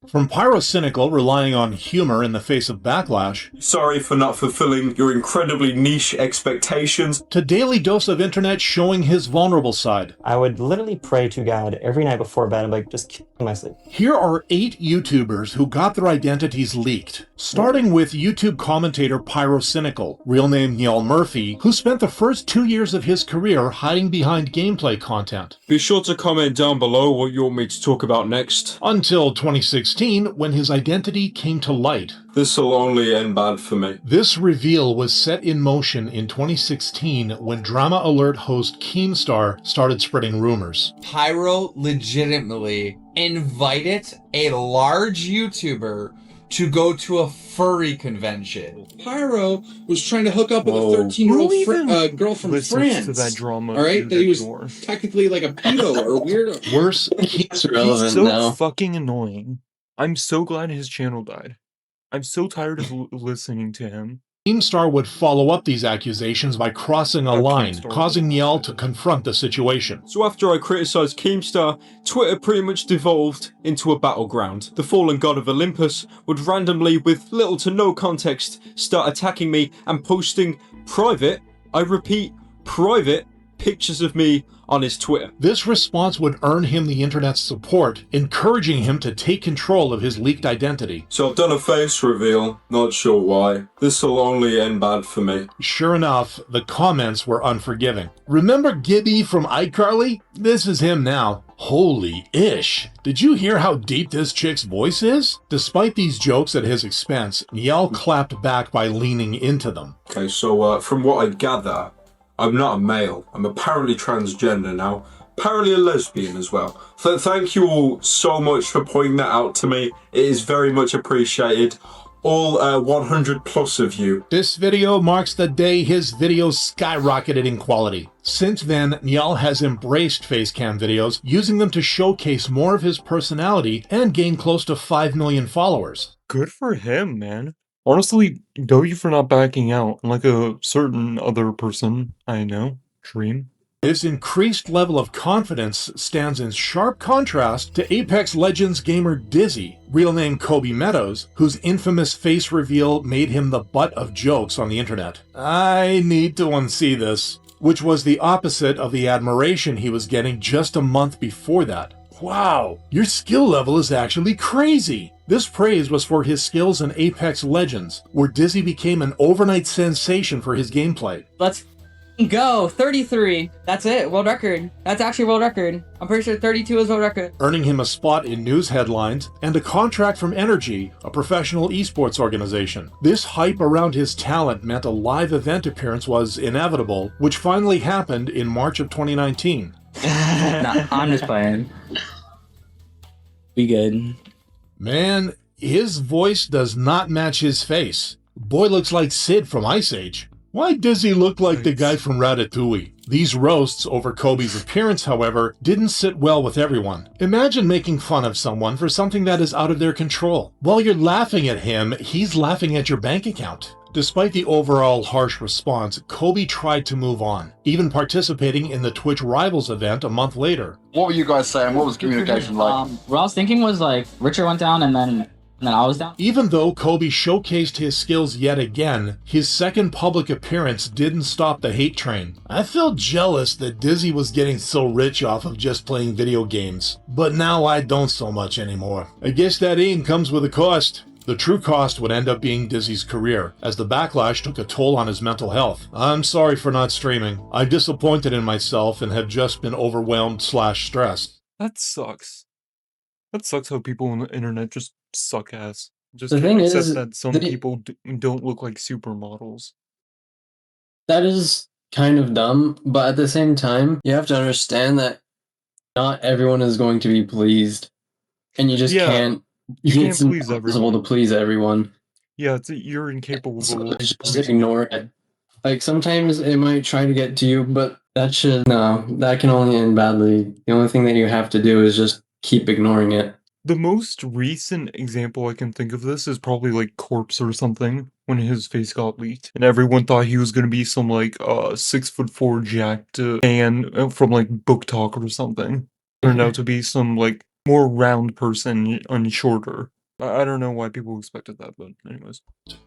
From Pyrocynical relying on humor in the face of backlash, Sorry for not fulfilling your incredibly niche expectations, to Daily Dose of Internet showing his vulnerable side. I would literally pray to God every night before bed. I'm like, just kill my sleep. Here are 8 YouTubers who got their identities leaked, starting with YouTube commentator Pyrocynical, real name Neil Murphy, who spent the first 2 years of his career hiding behind gameplay content. be sure to comment down below what you want me to talk about next. Until 2016, when his identity came to light. This'll only end bad for me. This reveal was set in motion in 2016 when Drama Alert host Keemstar started spreading rumors. Pyro legitimately invited a large YouTuber to go to a furry convention. Pyro was trying to hook up with a Whoa. 13-year-old girl from Listens France. to that drama. All right, that he was ignore. technically like a pedo or a weirdo. Worse, It's He's relevant so now. fucking annoying. I'm so glad his channel died. I'm so tired of listening to him. Keemstar would follow up these accusations by crossing a line, Keemstar. causing Niall to confront the situation. So after I criticised Keemstar, Twitter pretty much devolved into a battleground. The fallen god of Olympus would randomly, with little to no context, start attacking me and posting private, I repeat, private, pictures of me on his Twitter. This response would earn him the internet's support, encouraging him to take control of his leaked identity. So I've done a face reveal, not sure why. This'll only end bad for me. Sure enough, the comments were unforgiving. Remember Gibby from iCarly? This is him now. Holy ish. Did you hear how deep this chick's voice is? Despite these jokes at his expense, Niall clapped back by leaning into them. Okay, so from what I gather, I'm not a male. I'm apparently transgender now. Apparently a lesbian as well. So thank you all so much for pointing that out to me. It is very much appreciated. All 100 plus of you. This video marks the day his videos skyrocketed in quality. Since then, Niall has embraced facecam videos, using them to showcase more of his personality and gain close to 5 million followers. Good for him, man. Honestly, go you for not backing out, like a certain other person I know, Dream. His increased level of confidence stands in sharp contrast to Apex Legends gamer Dizzy, real name Kobe Meadows, whose infamous face reveal made him the butt of jokes on the internet. I need to unsee this, which was the opposite of the admiration he was getting just a month before that. Wow, your skill level is actually crazy! This praise was for his skills in Apex Legends, where Dizzy became an overnight sensation for his gameplay. Let's go. 33. That's it. World record. That's actually world record. I'm pretty sure 32 is world record. Earning him a spot in news headlines and a contract from Energy, a professional esports organization. This hype around his talent meant a live event appearance was inevitable, which finally happened in March of 2019. Nah, I'm just playing. We good. Man, his voice does not match his face. Boy looks like Sid from Ice Age. Why does he look like the guy from Ratatouille? These roasts over Kobe's appearance, however, didn't sit well with everyone. Imagine making fun of someone for something that is out of their control. While you're laughing at him, he's laughing at your bank account. Despite the overall harsh response, Kobe tried to move on, even participating in the Twitch Rivals event a month later. What were you guys saying? What was communication like? What I was thinking was like Richard went down and then I was down. Even though Kobe showcased his skills yet again, his second public appearance didn't stop the hate train. I felt jealous that Dizzy was getting so rich off of just playing video games, but now I don't so much anymore. I guess that aim comes with a cost. The true cost would end up being Dizzy's career, as the backlash took a toll on his mental health. I'm sorry for not streaming. I'm disappointed in myself and have just been overwhelmed/stressed. That sucks. That sucks how people on the internet just suck ass. Just The can't thing accept is that some that people don't look like supermodels. that is kind of dumb, but at the same time, you have to understand that not everyone is going to be pleased, and you just Yeah, can't. you can't It's please impossible everyone. to please everyone. Yeah, you're incapable So of just pleasing ignore it. everyone. Like sometimes it might try to get to you, but that can only end badly. The only thing that you have to do is just keep ignoring it. The most recent example I can think of this is probably like Corpse or something, when his face got leaked, and everyone thought he was gonna be some like 6'4" jacked man from like Book Talk or something. Turned out to be some like more round person and shorter. I don't know why people expected that, but anyways.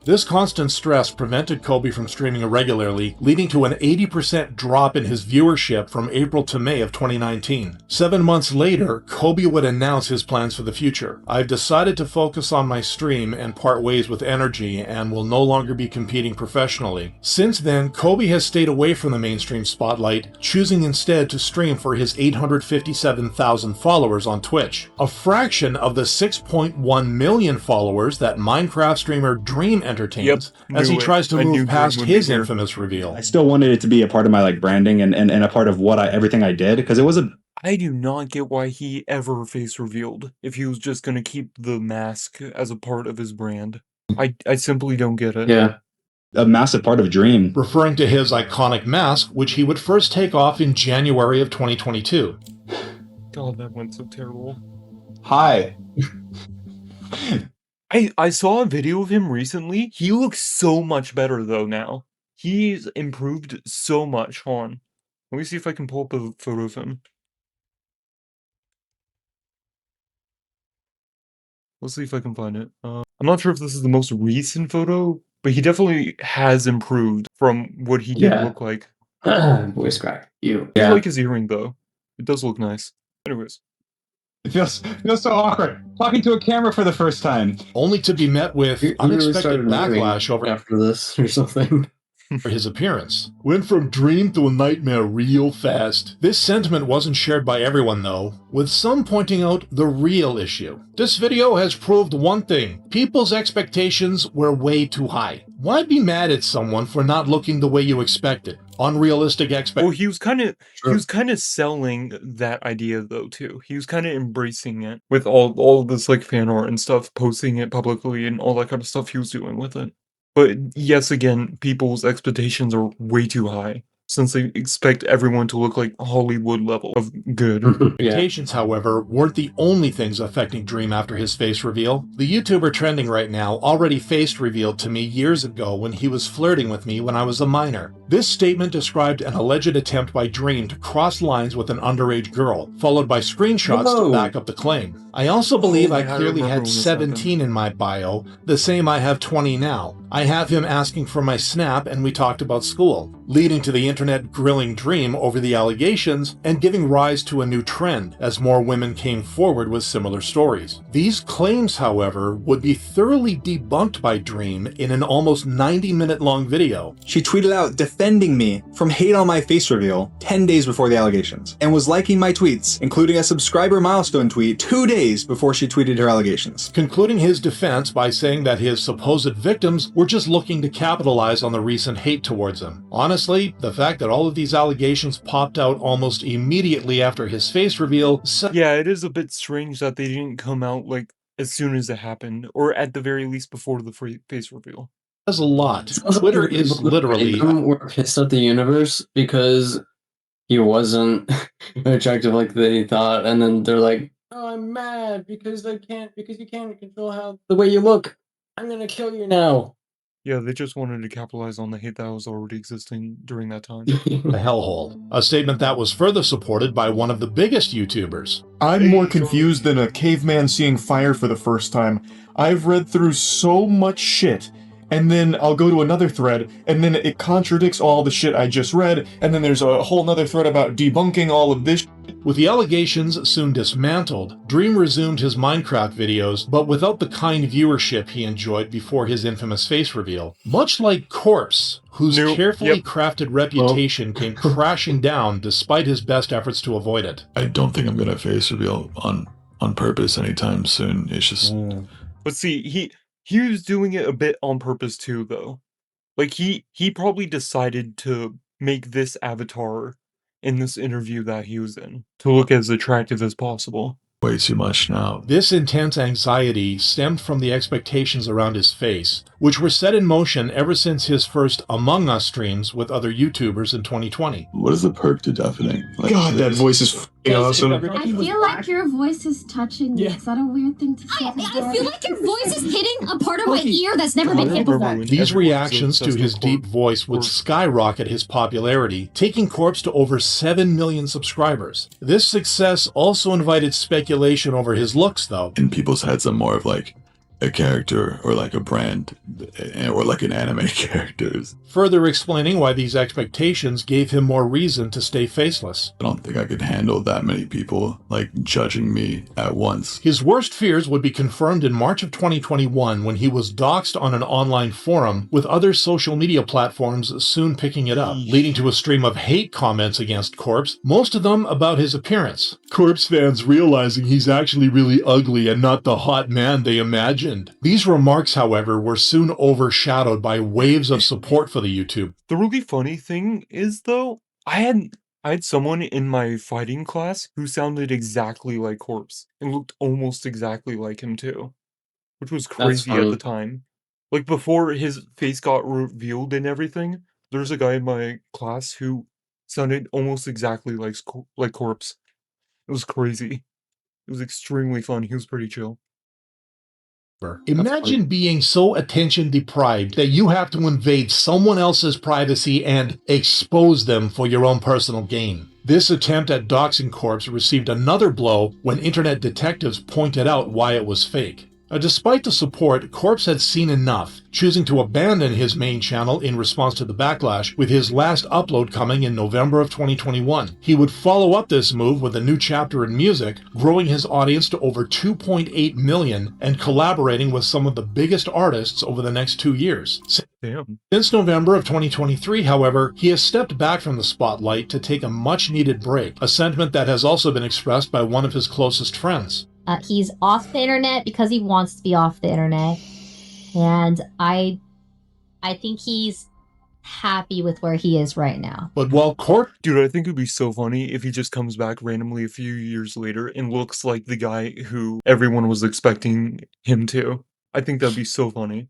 This constant stress prevented Kobe from streaming regularly, leading to an 80% drop in his viewership from April to May of 2019. 7 months later, Kobe would announce his plans for the future. "I've decided to focus on my stream and part ways with Energy and will no longer be competing professionally." Since then, Kobe has stayed away from the mainstream spotlight, choosing instead to stream for his 857,000 followers on Twitch, a fraction of the 6.1 million followers that Minecraft streamer Dream entertains, as he tries to move past his infamous reveal. I still wanted it to be a part of my like branding and a part of what everything I did, because it was a. I do not get why he ever face revealed if he was just gonna keep the mask as a part of his brand. I simply don't get it. Yeah. A massive part of Dream. Referring to his iconic mask, which he would first take off in January of 2022. God, that went so terrible. Hi. I saw a video of him recently. He looks so much better though now. He's improved so much. Hold on. Let me see if I can pull up a photo of him. Let's see if I can find it. I'm not sure if this is the most recent photo, but he definitely has improved from what he did look like. Voice crack. I like his earring though. It does look nice. Anyways. It feels so awkward talking to a camera for the first time. Only to be met with unexpected backlash over after this or something. for his appearance. Went from dream to a nightmare real fast. This sentiment wasn't shared by everyone though, with some pointing out the real issue. This video has proved one thing: people's expectations were way too high. Why be mad at someone for not looking the way you expected? Unrealistic expectations. Well, he was kind of selling that idea though too. He was kind of embracing it with all of this like fan art and stuff, posting it publicly and all that kind of stuff he was doing with it. But yes, again, people's expectations are way too high, since they expect everyone to look like Hollywood level of good. Expectations, however, weren't the only things affecting Dream after his face reveal. The YouTuber trending right now already face revealed to me years ago when he was flirting with me when I was a minor. This statement described an alleged attempt by Dream to cross lines with an underage girl, followed by screenshots to back up the claim. I also believe I clearly had 17 in my bio, the same I have 20 now. I have him asking for my Snap and we talked about school, leading to the internet grilling Dream over the allegations and giving rise to a new trend as more women came forward with similar stories. These claims, however, would be thoroughly debunked by Dream in an almost 90-minute long video. She tweeted out defending me from hate on my face reveal 10 days before the allegations, and was liking my tweets, including a subscriber milestone tweet 2 days before she tweeted her allegations. Concluding his defense by saying that his supposed victims were just looking to capitalize on the recent hate towards him. Honestly, the fact that all of these allegations popped out almost immediately after his face reveal. Yeah, it is a bit strange that they didn't come out like as soon as it happened, or at the very least before the face reveal. That's a lot. Twitter is literally. We're pissed at the universe because he wasn't attractive like they thought, and then they're like, "Oh, I'm mad because you can't control the way you look. I'm gonna kill you now." Yeah, they just wanted to capitalize on the hate that was already existing during that time. A hellhole. A statement that was further supported by one of the biggest YouTubers. I'm more confused than a caveman seeing fire for the first time. I've read through so much shit, and then I'll go to another thread, and then it contradicts all the shit I just read, and then there's a whole nother thread about debunking all of this. With the allegations soon dismantled, Dream resumed his Minecraft videos, but without the kind viewership he enjoyed before his infamous face reveal. Much like Corpse, whose carefully crafted reputation came crashing down despite his best efforts to avoid it. I don't think I'm gonna face reveal on purpose anytime soon. It's just... But see, he was doing it a bit on purpose too, though. Like, he probably decided to make this avatar in this interview that he was in to look as attractive as possible. Way too much now. This intense anxiety stemmed from the expectations around his face, which were set in motion ever since his first Among Us streams with other YouTubers in 2020. What is the perk to deafening? Like, God, that voice is f***ing awesome. I feel like your voice is touching me. Is that a weird thing to say? I feel like your voice is hitting a part of my ear that's never been hit before. These reactions to his deep voice would skyrocket his popularity, taking Corpse to over 7 million subscribers. This success also invited speculation over his looks, though. In people's heads, I'm more of like a character or like a brand or like an anime characters. Further explaining why these expectations gave him more reason to stay faceless. I don't think I could handle that many people like judging me at once. His worst fears would be confirmed in March of 2021 when he was doxxed on an online forum, with other social media platforms soon picking it up, leading to a stream of hate comments against Corpse, most of them about his appearance. Corpse fans realizing he's actually really ugly and not the hot man they imagined. These remarks, however, were soon overshadowed by waves of support for the YouTube. The really funny thing is, though, I had someone in my fighting class who sounded exactly like Corpse and looked almost exactly like him too, which was crazy at the time. Like before his face got revealed and everything, there's a guy in my class who sounded almost exactly like Corpse. It was crazy. It was extremely fun. He was pretty chill. Imagine being so attention deprived that you have to invade someone else's privacy and expose them for your own personal gain. This attempt at doxing Corpse received another blow when internet detectives pointed out why it was fake. Despite the support, Corpse had seen enough, choosing to abandon his main channel in response to the backlash, with his last upload coming in November of 2021. He would follow up this move with a new chapter in music, growing his audience to over 2.8 million and collaborating with some of the biggest artists over the next 2 years. Since November of 2023, however, he has stepped back from the spotlight to take a much-needed break, a sentiment that has also been expressed by one of his closest friends. He's off the internet because he wants to be off the internet, and I think he's happy with where he is right now. But while Dude, I think it'd be so funny if he just comes back randomly a few years later and looks like the guy who everyone was expecting him to. I think that'd be so funny.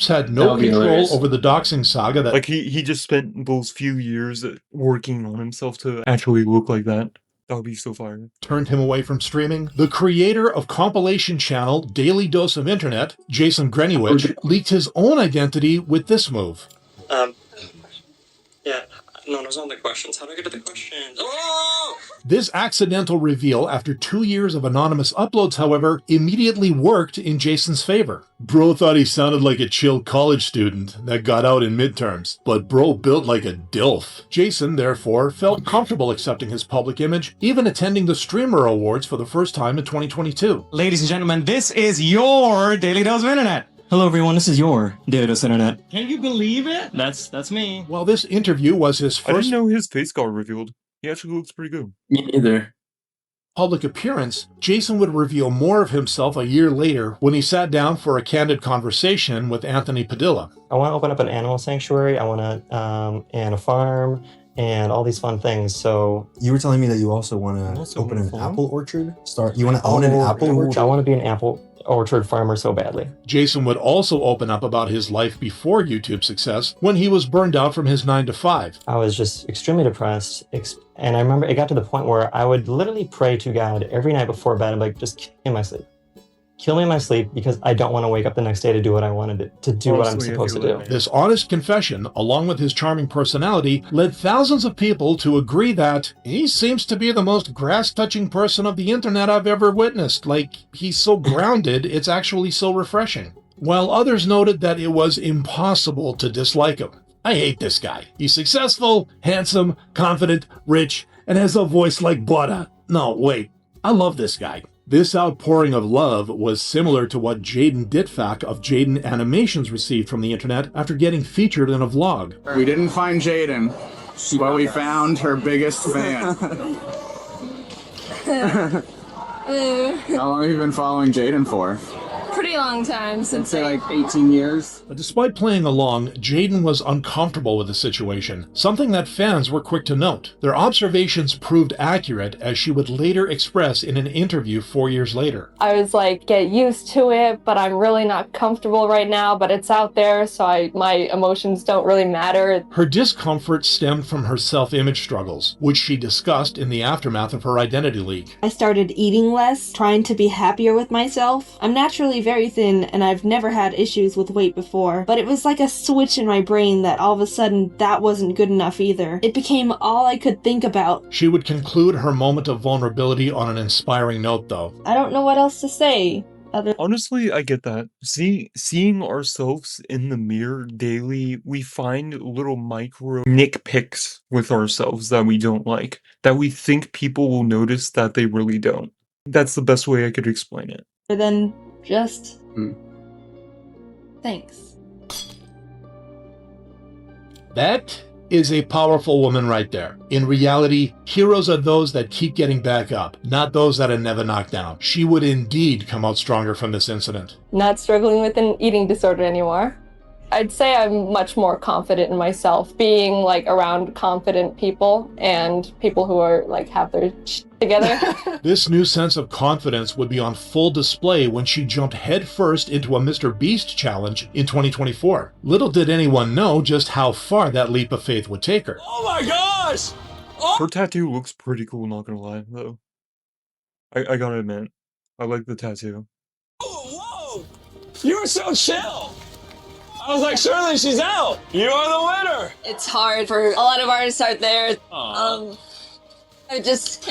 Had no control over the doxing saga that Like he just spent those few years working on himself to actually look like that. That would be so fire. Turned him away from streaming. The creator of compilation channel Daily Dose of Internet, Jason Greniewicz, leaked his own identity with this move. Yeah, no, those aren't the questions. How do I get to the questions? Oh! This accidental reveal after 2 years of anonymous uploads, however, immediately worked in Jason's favor. Bro thought he sounded like a chill college student that got out in midterms, but bro built like a DILF. Jason, therefore, felt comfortable accepting his public image, even attending the Streamer Awards for the first time in 2022. Ladies and gentlemen, this is your Daily Dose of Internet. Hello everyone, this is your Daily Dose of Internet. Can you believe it? That's me. While this interview was his I first didn't know his face got revealed. He actually looks pretty good. Me neither. public appearance, Jason would reveal more of himself a year later when he sat down for a candid conversation with Anthony Padilla. I want to open up an animal sanctuary. I want to and a farm and all these fun things. So you were telling me that you also want to open an apple orchard. You want to own an apple orchard. I want to be an apple orchard farmer so badly. Jason would also open up about his life before YouTube success when he was burned out from his 9-to-5. I was just extremely depressed. And I remember it got to the point where I would literally pray to God every night before bed. I'm like, just kill me in my sleep. Kill me in my sleep because I don't want to wake up the next day to do what I wanted to do what I'm supposed to do. This honest confession, along with his charming personality, led thousands of people to agree that he seems to be the most grass-touching person of the internet I've ever witnessed. Like, he's so grounded, it's actually so refreshing. While others noted that it was impossible to dislike him. I hate this guy. He's successful, handsome, confident, rich, and has a voice like butter. No, wait. I love this guy. This outpouring of love was similar to what Jaden Ditfak of Jaden Animations received from the internet after getting featured in a vlog. We didn't find Jaden, but we found her biggest fan. How long have you been following Jaden for? Pretty long time, since say like 18 years. But despite playing along, Jaden was uncomfortable with the situation, something that fans were quick to note. Their observations proved accurate, as she would later express in an interview 4 years later. I was like, get used to it, but I'm really not comfortable right now, but it's out there, so my emotions don't really matter. Her discomfort stemmed from her self-image struggles, which she discussed in the aftermath of her identity leak. I started eating less, trying to be happier with myself. I'm naturally very thin, and I've never had issues with weight before, but it was like a switch in my brain that all of a sudden that wasn't good enough either. It became all I could think about. She would conclude her moment of vulnerability on an inspiring note, though. I don't know what else to say. Honestly, I get that. Seeing ourselves in the mirror daily, we find little micro nitpicks with ourselves that we don't like, that we think people will notice that they really don't. That's the best way I could explain it. Than just thanks. That is a powerful woman right there. In reality, heroes are those that keep getting back up, not those that are never knocked down. She would indeed come out stronger from this incident. Not struggling with an eating disorder anymore. I'd say I'm much more confident in myself, being like around confident people and people who are like have their shit together. This new sense of confidence would be on full display when she jumped headfirst into a Mr. Beast challenge in 2024. Little did anyone know just how far that leap of faith would take her. Oh my gosh! Her tattoo looks pretty cool, not gonna lie, though. I gotta admit, I like the tattoo. You were so chill! I was like, surely she's out! You are the winner! It's hard for a lot of artists out there. I just...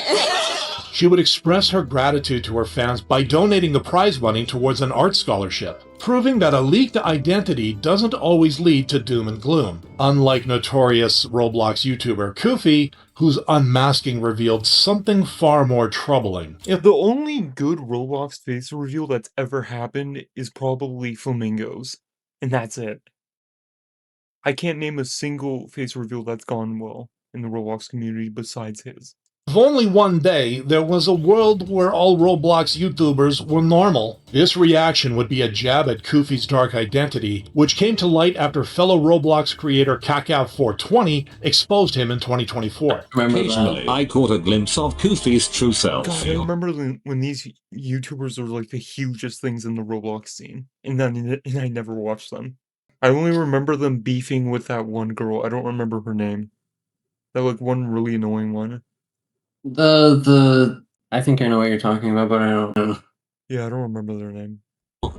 She would express her gratitude to her fans by donating the prize money towards an art scholarship, proving that a leaked identity doesn't always lead to doom and gloom, unlike notorious Roblox YouTuber Koofy, whose unmasking revealed something far more troubling. If the only good Roblox face reveal that's ever happened is probably Flamingos, and that's it. I can't name a single face reveal that's gone well in the Roblox community besides his. If only one day there was a world where all Roblox YouTubers were normal. This reaction would be a jab at Koofy's dark identity, which came to light after fellow Roblox creator Kakao420 exposed him in 2024. Occasionally, I caught a glimpse of Koofy's true self. God, I remember when these YouTubers are like the hugest things in the Roblox scene, and I never watched them. I only remember them beefing with that one girl. I don't remember her name. That like one really annoying one. I think I know what you're talking about, but I don't know. Yeah, I don't remember their name.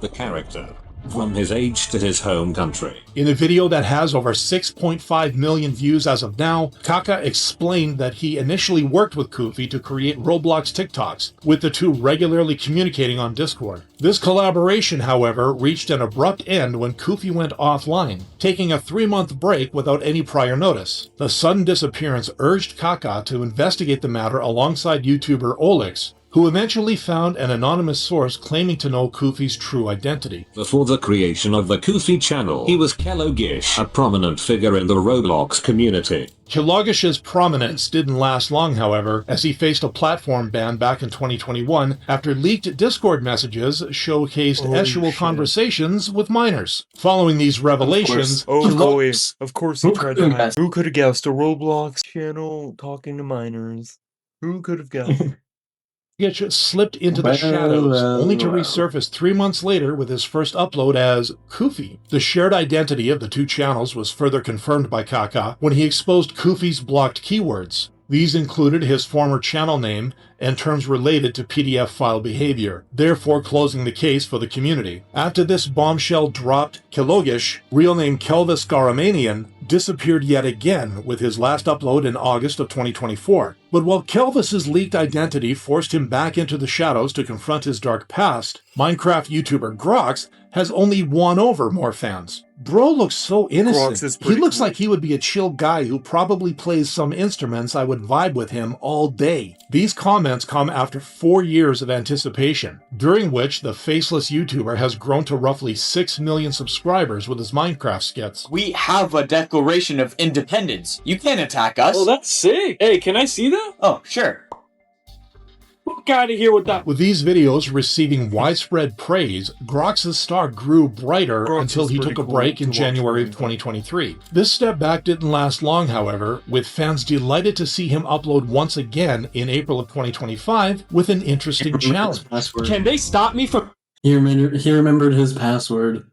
The character, from his age to his home country. In a video that has over 6.5 million views as of now, Kaka explained that he initially worked with Koofy to create Roblox TikToks, with the two regularly communicating on Discord. This collaboration, however, reached an abrupt end when Koofy went offline, taking a 3-month break without any prior notice. The sudden disappearance urged Kaka to investigate the matter alongside YouTuber Olix, who eventually found an anonymous source claiming to know Koofy's true identity. Before the creation of the Koofy channel, he was Kellogish, a prominent figure in the Roblox community. Kilogish's prominence didn't last long, however, as he faced a platform ban back in 2021 after leaked Discord messages showcased actual conversations with minors. Following these revelations, Of course he tried to hide. Who could have guessed a Roblox channel talking to minors? Who could have guessed? Kilogich slipped into the shadows, only to resurface 3 months later with his first upload as Koofy. The shared identity of the two channels was further confirmed by Kaka when he exposed Koofy's blocked keywords. These included his former channel name and terms related to PDF file behavior, therefore closing the case for the community. After this bombshell dropped, Kilogish, real name Kelvis Garamanian, disappeared yet again with his last upload in August of 2024. But while Kelvis's leaked identity forced him back into the shadows to confront his dark past, Minecraft YouTuber Grox has only won over more fans. Bro looks so innocent. He looks like he would be a chill guy who probably plays some instruments I would vibe with him all day. These comments come after 4 years of anticipation, during which the faceless YouTuber has grown to roughly 6 million subscribers with his Minecraft skits. We have a Declaration of Independence. You can't attack us. Oh, that's sick. Hey, can I see that? Oh, sure. Get out of here with that. With these videos receiving widespread praise, Grox's star grew brighter until he took a break in January of 2023. This step back didn't last long, however, with fans delighted to see him upload once again in April of 2025 with an interesting challenge. Can they stop me from... He remembered his password.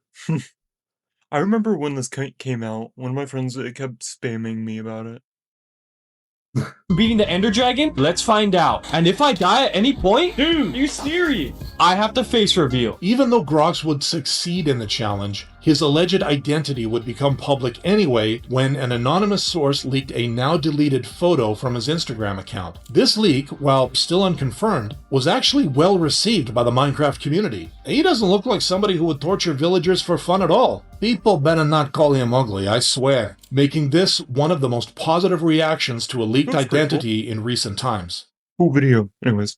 I remember when this came out, one of my friends kept spamming me about it. Beating the Ender Dragon? Let's find out. And if I die at any point, dude, you're serious. I have to face reveal. Even though Grox would succeed in the challenge, his alleged identity would become public anyway when an anonymous source leaked a now deleted photo from his Instagram account. This leak, while still unconfirmed, was actually well received by the Minecraft community. He doesn't look like somebody who would torture villagers for fun at all. People better not call him ugly, I swear, making this one of the most positive reactions to a leaked identity in recent times. Cool video. Anyways.